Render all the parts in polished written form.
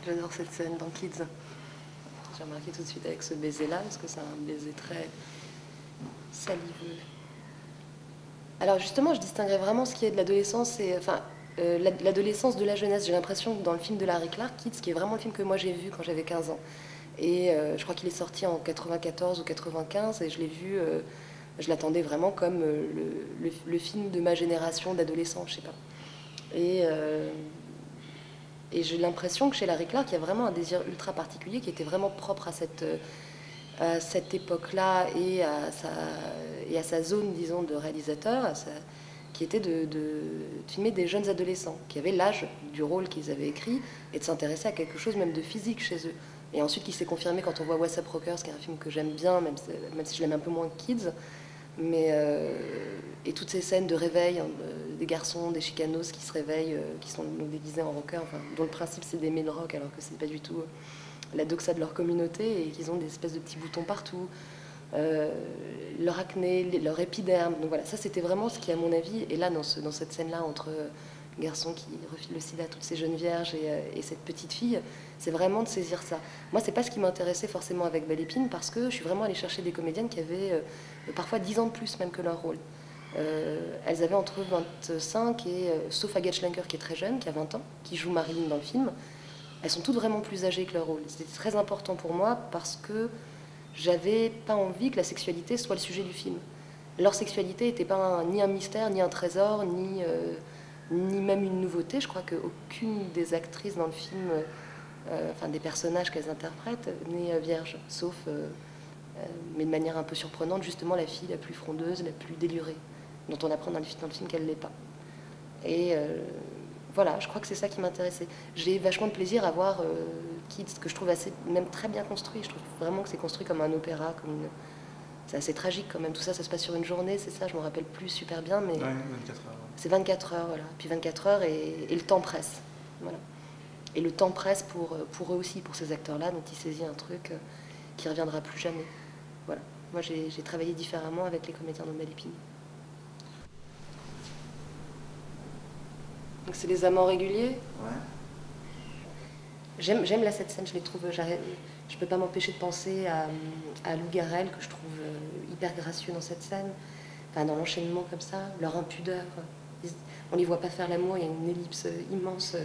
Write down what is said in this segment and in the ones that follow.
J'adore cette scène dans Kids. J'ai remarqué tout de suite avec ce baiser-là, parce que c'est un baiser très saliveux. Alors justement, je distinguerais vraiment ce qui est de l'adolescence et l'adolescence de la jeunesse. J'ai l'impression que dans le film de Larry Clark, Kids, qui est vraiment le film que moi j'ai vu quand j'avais 15 ans, et je crois qu'il est sorti en 94 ou 95, et je l'ai vu, je l'attendais vraiment comme le film de ma génération d'adolescents, je sais pas. Et j'ai l'impression que chez Larry Clark, il y a vraiment un désir ultra particulier qui était vraiment propre à cette époque-là et à sa zone, disons, de réalisateur, qui était de filmer des jeunes adolescents qui avaient l'âge du rôle qu'ils avaient écrit et de s'intéresser à quelque chose même de physique chez eux. Et ensuite, qui s'est confirmé quand on voit What's Up Rockers, qui est un film que j'aime bien, même si je l'aime un peu moins que Kids. Et toutes ces scènes de réveil, hein, des garçons, des chicanos qui se réveillent, qui sont déguisés en rockers, enfin, dont le principe c'est d'aimer le rock alors que c'est pas du tout la doxa de leur communauté, et qu'ils ont des espèces de petits boutons partout, leur acné, leur épiderme. Donc voilà, ça c'était vraiment ce qui, à mon avis, est là dans cette scène-là entre garçon qui refile le sida à toutes ces jeunes vierges et cette petite fille, c'est vraiment de saisir ça. Moi, c'est pas ce qui m'intéressait forcément avec Belle Épine, parce que je suis vraiment allée chercher des comédiennes qui avaient parfois 10 ans de plus même que leur rôle. Elles avaient entre 25 et, sauf Agathe Schlenker qui est très jeune, qui a 20 ans, qui joue Marilyn dans le film, elles sont toutes vraiment plus âgées que leur rôle. C'était très important pour moi parce que j'avais pas envie que la sexualité soit le sujet du film. Leur sexualité n'était pas ni un mystère, ni un trésor, ni même une nouveauté. Je crois qu'aucune des actrices dans le film, enfin des personnages qu'elles interprètent, n'est vierge, sauf, mais de manière un peu surprenante, justement la fille la plus frondeuse, la plus délurée, dont on apprend dans le film qu'elle ne l'est pas. Et voilà, je crois que c'est ça qui m'intéressait. J'ai vachement de plaisir à voir Kids, que je trouve même très bien construit. Je trouve vraiment que c'est construit comme un opéra, c'est assez tragique quand même. Tout ça, ça se passe sur une journée, c'est ça, je me rappelle plus super bien, mais ouais, 24 heures. C'est 24 heures, voilà. Puis 24 heures et le temps presse, voilà. Et le temps presse pour eux aussi, pour ces acteurs-là, dont il saisit un truc qui reviendra plus jamais. Voilà. Moi, j'ai travaillé différemment avec les comédiens de Belle Épine. Donc c'est les amants réguliers. Ouais. J'aime là cette scène, je les trouve. Je peux pas m'empêcher de penser à Lou Garrel, que je trouve hyper gracieux dans cette scène. Enfin, dans l'enchaînement comme ça, leur impudeur. On les voit pas faire l'amour, il y a une ellipse immense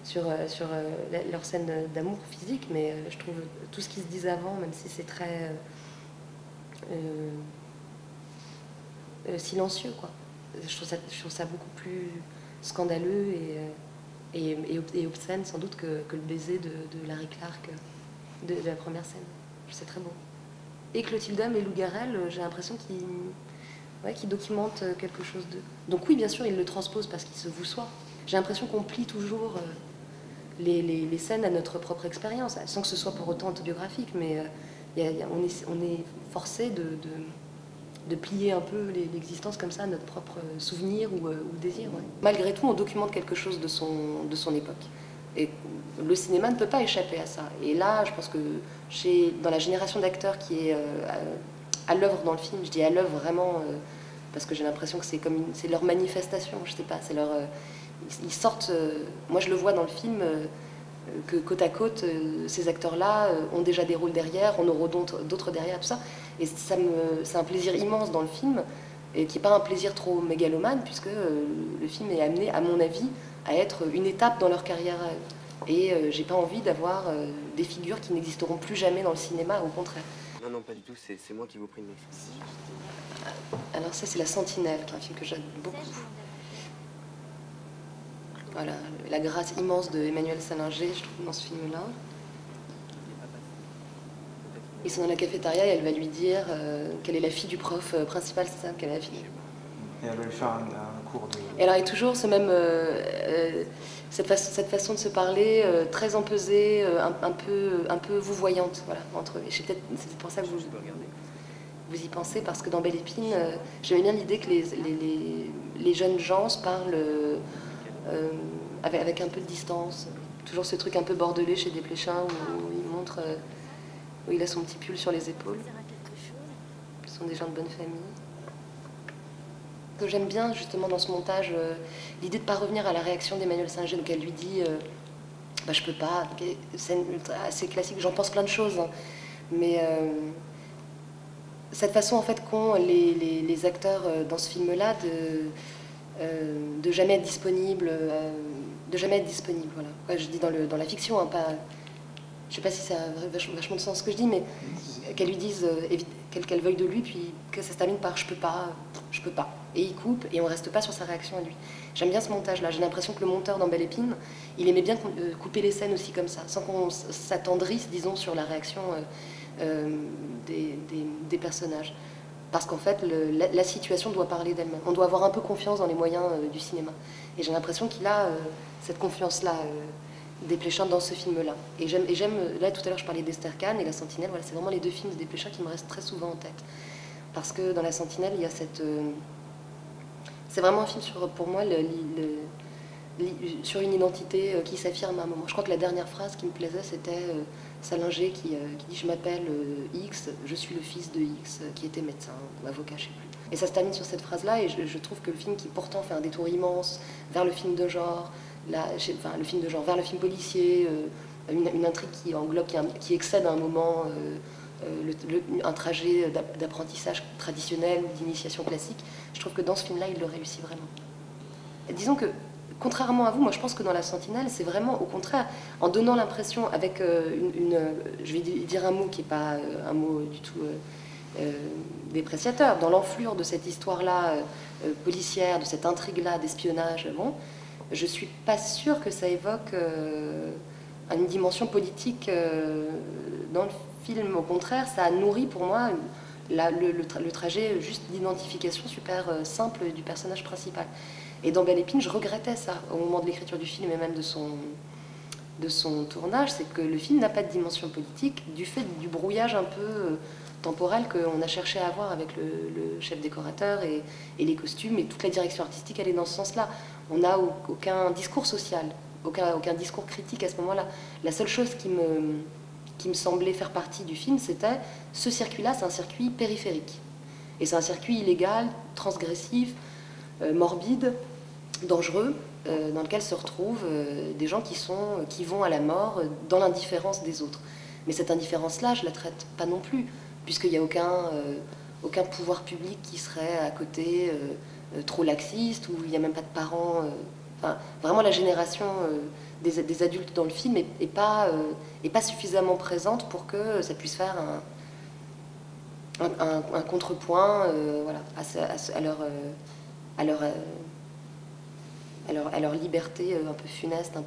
sur leur scène d'amour physique, mais je trouve tout ce qu'ils se disent avant, même si c'est très silencieux, quoi. Je trouve ça beaucoup plus scandaleux et obscène sans doute que le baiser de Larry Clark de la première scène. C'est très beau. Et Clotilde Dum et Lou Garrel, j'ai l'impression qu'ils documentent quelque chose de... Donc oui, bien sûr, ils le transposent parce qu'ils se vousoient. J'ai l'impression qu'on plie toujours les scènes à notre propre expérience, sans que ce soit pour autant autobiographique, mais on est forcé de plier un peu l'existence comme ça à notre propre souvenir ou désir. Ouais. Malgré tout, on documente quelque chose de son époque. Et le cinéma ne peut pas échapper à ça. Et là, je pense que dans la génération d'acteurs qui est à l'œuvre dans le film, je dis à l'œuvre vraiment parce que j'ai l'impression que c'est leur manifestation, je sais pas, c'est leur... ils sortent... moi, je le vois dans le film... que côte à côte, ces acteurs-là ont déjà des rôles derrière, on aura d'autres derrière, tout ça. Et c'est un plaisir immense dans le film, et qui n'est pas un plaisir trop mégalomane, puisque le film est amené, à mon avis, à être une étape dans leur carrière. Et j'ai pas envie d'avoir des figures qui n'existeront plus jamais dans le cinéma, au contraire. Non, non, pas du tout, c'est moi qui vous prie de m'excuser. Alors ça, c'est La Sentinelle, qui est un film que j'aime beaucoup. Voilà, la grâce immense de Emmanuel Salinger, je trouve, dans ce film-là. Ils sont dans la cafétéria et elle va lui dire qu'elle est la fille du prof principal, c'est ça, qu'elle est la fille. Et elle va lui faire un cours de... Et alors, il y a toujours cette façon de se parler très empesée, un peu vouvoyante, voilà, entre eux. Et c'est peut-être pour ça que vous y pensez, parce que dans Belle Épine, j'aimais bien l'idée que les jeunes gens se parlent avec un peu de distance. Toujours ce truc un peu bordelais chez Desplechin où il montre où il a son petit pull sur les épaules. Ce sont des gens de bonne famille. Que j'aime bien justement dans ce montage, l'idée de ne pas revenir à la réaction d'Emmanuel Salinger. Donc elle lui dit Bah, je peux pas. Scène assez classique, j'en pense plein de choses. Hein. Mais cette façon en fait qu'ont les acteurs dans ce film-là de jamais être disponible, voilà. Ouais, je dis dans la fiction, hein, pas. Je sais pas si ça a vachement de sens ce que je dis, mais qu'elle lui dise, qu'elle veuille de lui, puis que ça se termine par je peux pas. Et il coupe et on reste pas sur sa réaction à lui. J'aime bien ce montage-là. J'ai l'impression que le monteur dans Belle Épine, il aimait bien couper les scènes aussi comme ça, sans qu'on s'attendrisse, disons, sur la réaction des personnages. Parce qu'en fait, la situation doit parler d'elle-même. On doit avoir un peu confiance dans les moyens du cinéma. Et j'ai l'impression qu'il a cette confiance-là. Desplechin dans ce film-là. Et j'aime, là tout à l'heure je parlais d'Esther Kahn et La Sentinelle, voilà, c'est vraiment les deux films de Desplechin qui me restent très souvent en tête. Parce que dans La Sentinelle, il y a cette... c'est vraiment un film sur, pour moi, sur une identité qui s'affirme à un moment. Je crois que la dernière phrase qui me plaisait, c'était Salinger qui dit « Je m'appelle X, je suis le fils de X, qui était médecin ou avocat, je ne sais plus ». Et ça se termine sur cette phrase-là, et je trouve que le film qui pourtant fait un détour immense vers le film de genre, le film de genre vers le film policier, une intrigue qui englobe, qui excède à un moment un trajet d'apprentissage traditionnel ou d'initiation classique. Je trouve que dans ce film-là, il le réussit vraiment. Et disons que, contrairement à vous, moi je pense que dans La Sentinelle, c'est vraiment au contraire, en donnant l'impression, avec je vais dire un mot qui n'est pas un mot du tout dépréciateur, dans l'enflure de cette histoire-là policière, de cette intrigue-là d'espionnage, bon, je suis pas sûre que ça évoque une dimension politique dans le film. Au contraire, ça a nourri pour moi le trajet juste d'identification super simple du personnage principal. Et dans Belle Épine, je regrettais ça au moment de l'écriture du film et même de son tournage, c'est que le film n'a pas de dimension politique du fait du brouillage un peu temporel qu'on a cherché à avoir avec le chef décorateur et les costumes, et toute la direction artistique, elle est dans ce sens-là. On n'a aucun discours social, aucun discours critique à ce moment-là. La seule chose qui me semblait faire partie du film, c'était ce circuit-là, c'est un circuit périphérique. Et c'est un circuit illégal, transgressif, morbide, dangereux, dans lequel se retrouvent des gens qui vont à la mort dans l'indifférence des autres. Mais cette indifférence-là, je ne la traite pas non plus, puisqu'il n'y a aucun pouvoir public qui serait à côté trop laxiste, où il n'y a même pas de parents. Enfin, vraiment, la génération des adultes dans le film est pas suffisamment présente pour que ça puisse faire un contrepoint voilà, à leur liberté un peu funeste, un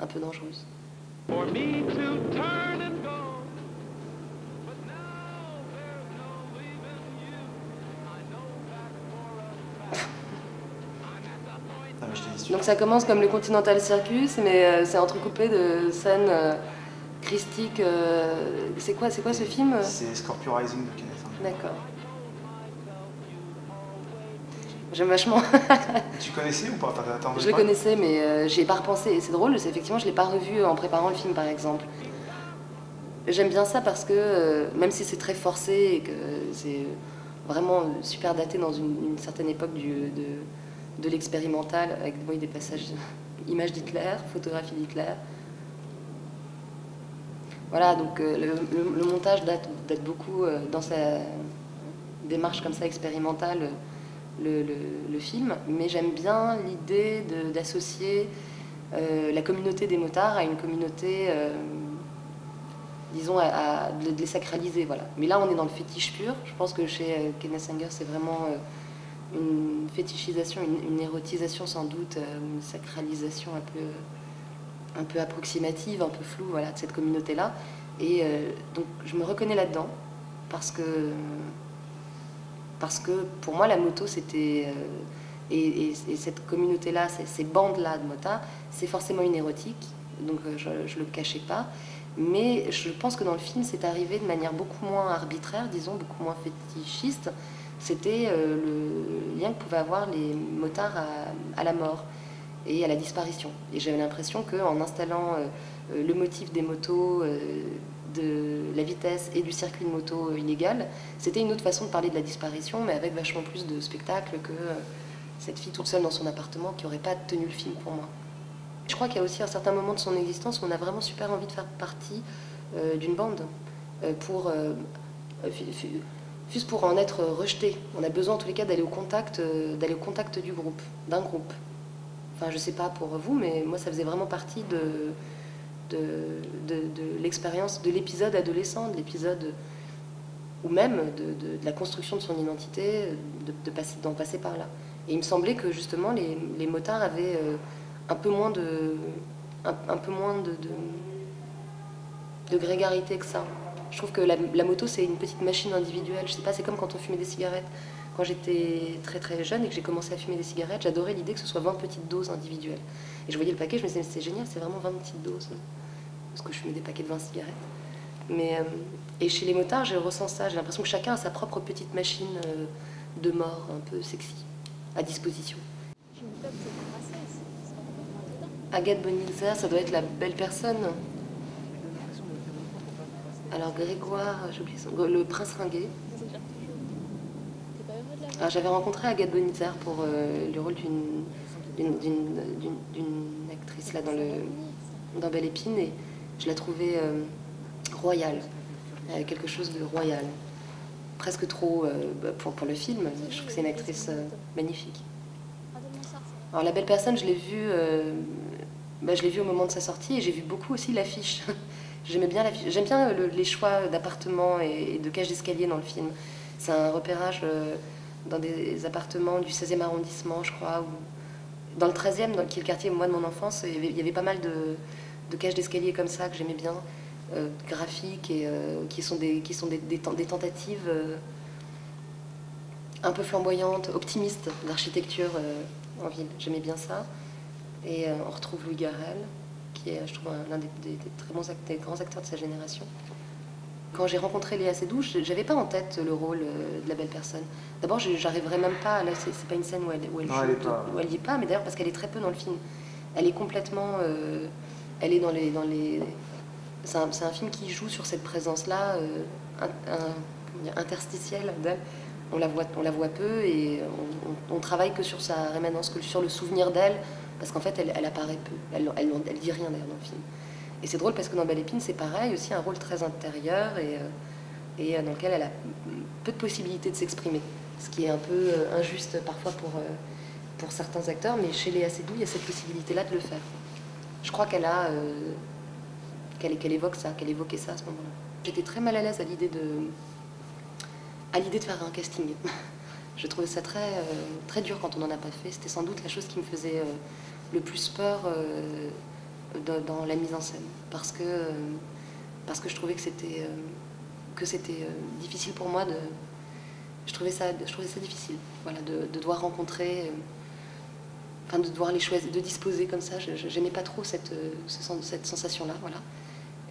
peu dangereuse. For me to turn and go. Donc ça commence comme le Continental Circus, mais c'est entrecoupé de scènes christiques. C'est quoi ce film? C'est Scorpio Rising de Kenneth Anger. D'accord. J'aime vachement. Tu connaissais ou pas? Je le connaissais, mais j'y ai pas repensé. Et c'est drôle, effectivement, je l'ai pas revu en préparant le film, par exemple. J'aime bien ça parce que, même si c'est très forcé et que c'est vraiment super daté dans une certaine époque de l'expérimental, avec des passages images d'Hitler, photographies d'Hitler. Voilà, donc le montage date beaucoup dans sa démarche comme ça expérimentale le film, mais j'aime bien l'idée d'associer la communauté des motards à une communauté, disons, de les sacraliser, voilà. Mais là, on est dans le fétiche pur. Je pense que chez Kenneth Anger, c'est vraiment une fétichisation, une érotisation sans doute, une sacralisation un peu approximative, un peu floue, voilà, de cette communauté-là. Et donc, je me reconnais là-dedans, parce que pour moi, la moto, c'était... et cette communauté-là, ces bandes-là de motards, c'est forcément une érotique, donc je ne le cachais pas. Mais je pense que dans le film, c'est arrivé de manière beaucoup moins arbitraire, disons, beaucoup moins fétichiste. C'était le lien que pouvaient avoir les motards à la mort et à la disparition. Et j'avais l'impression qu'en installant le motif des motos, de la vitesse et du circuit de moto illégal, c'était une autre façon de parler de la disparition, mais avec vachement plus de spectacle que cette fille toute seule dans son appartement qui n'aurait pas tenu le film pour moi. Je crois qu'il y a aussi un certain moment de son existence où on a vraiment super envie de faire partie d'une bande, juste pour en être rejeté. On a besoin en tous les cas d'aller au contact du groupe, d'un groupe. Enfin, je sais pas pour vous, mais moi ça faisait vraiment partie de l'expérience, de l'épisode adolescent, de l'épisode, ou même de la construction de son identité, d'en passer par là. Et il me semblait que justement les motards avaient un peu moins de grégarité que ça. Je trouve que la moto, c'est une petite machine individuelle. Je sais pas, c'est comme quand on fumait des cigarettes. Quand j'étais très très jeune et que j'ai commencé à fumer des cigarettes, j'adorais l'idée que ce soit 20 petites doses individuelles. Et je voyais le paquet, je me disais, c'est génial, c'est vraiment 20 petites doses. Parce que je fumais des paquets de 20 cigarettes. Et chez les motards, je ressens ça. J'ai l'impression que chacun a sa propre petite machine de mort, un peu sexy, à disposition. Agathe Bonitzer, ça doit être la belle personne. Alors Grégoire, j'ai oublié son nom, le prince Ringuet. Alors j'avais rencontré Agathe Bonitzer pour le rôle d'une actrice là dans Belle Épine, et je la trouvais royale, quelque chose de royal, presque trop pour le film. Je trouve que c'est une actrice magnifique. Alors La Belle Personne, je l'ai vue au moment de sa sortie, et j'ai vu beaucoup aussi l'affiche. J'aimais bien l'affiche. J'aime bien les choix d'appartements et de cages d'escalier dans le film. C'est un repérage dans des appartements du 16e arrondissement, je crois, ou dans le 13e, qui est le quartier moi de mon enfance. Il y avait pas mal de cages d'escalier comme ça que j'aimais bien, graphiques, et qui sont des tentatives un peu flamboyantes, optimistes d'architecture en ville. J'aimais bien ça. Et on retrouve Louis Garrel, qui est, je trouve, l'un des très bons des grands acteurs de sa génération. Quand j'ai rencontré Léa Seydoux, j'avais pas en tête le rôle de La Belle Personne. D'abord, j'arriverais même pas, là c'est pas une scène où elle joue, où elle y est pas, mais d'ailleurs parce qu'elle est très peu dans le film. Elle est complètement, elle est dans les c'est un film qui joue sur cette présence-là, interstitielle d'elle. On la voit peu, et on travaille que sur sa rémanence, que sur le souvenir d'elle, parce qu'en fait elle apparaît peu, elle dit rien d'ailleurs dans le film. Et c'est drôle parce que dans Belle Épine c'est pareil, aussi un rôle très intérieur, et dans lequel elle a peu de possibilités de s'exprimer, ce qui est un peu injuste parfois pour certains acteurs, mais chez Léa Seydoux il y a cette possibilité-là de le faire. Je crois qu'elle évoque ça, qu'elle évoquait ça à ce moment-là. J'étais très mal à l'aise à l'idée de faire un casting. Je trouvais ça très dur quand on n'en a pas fait. C'était sans doute la chose qui me faisait le plus peur dans la mise en scène, parce que je trouvais que c'était difficile pour moi je trouvais ça difficile, voilà, de devoir rencontrer, enfin de devoir les choisir, de disposer comme ça. J'aimais pas trop cette sensation-là, voilà.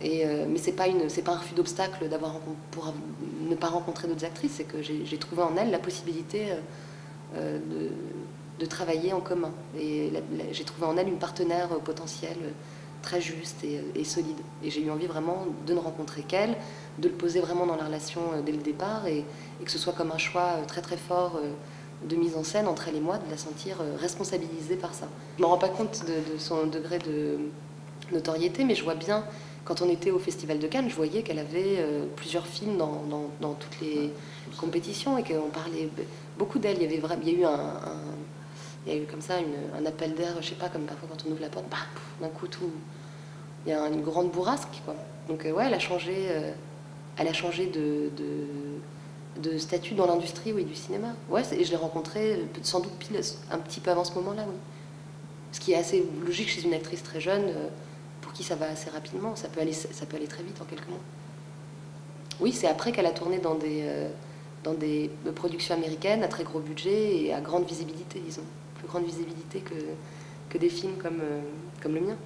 Mais c'est pas un refus d'obstacle pour ne pas rencontrer d'autres actrices, c'est que j'ai trouvé en elle la possibilité de travailler en commun. Et j'ai trouvé en elle une partenaire potentielle très juste et solide. Et j'ai eu envie vraiment de ne rencontrer qu'elle, de le poser vraiment dans la relation dès le départ, et que ce soit comme un choix très très fort de mise en scène entre elle et moi, de la sentir responsabilisée par ça. Je ne me rends pas compte de son degré de notoriété, mais je vois bien. Quand on était au Festival de Cannes, je voyais qu'elle avait plusieurs films dans toutes les compétitions, et qu'on parlait beaucoup d'elle. Il y a eu comme ça un appel d'air, je sais pas, comme parfois quand on ouvre la porte, bah, d'un coup tout, il y a une grande bourrasque, quoi. Donc ouais, elle a changé de statut dans l'industrie, oui, du cinéma. Ouais, et je l'ai rencontrée sans doute pile un petit peu avant ce moment-là, oui. Ce qui est assez logique chez une actrice très jeune. Pour qui ça va assez rapidement, ça peut aller très vite en quelques mois. Oui, c'est après qu'elle a tourné dans des productions américaines à très gros budget et à grande visibilité, disons. Plus grande visibilité que des films comme le mien.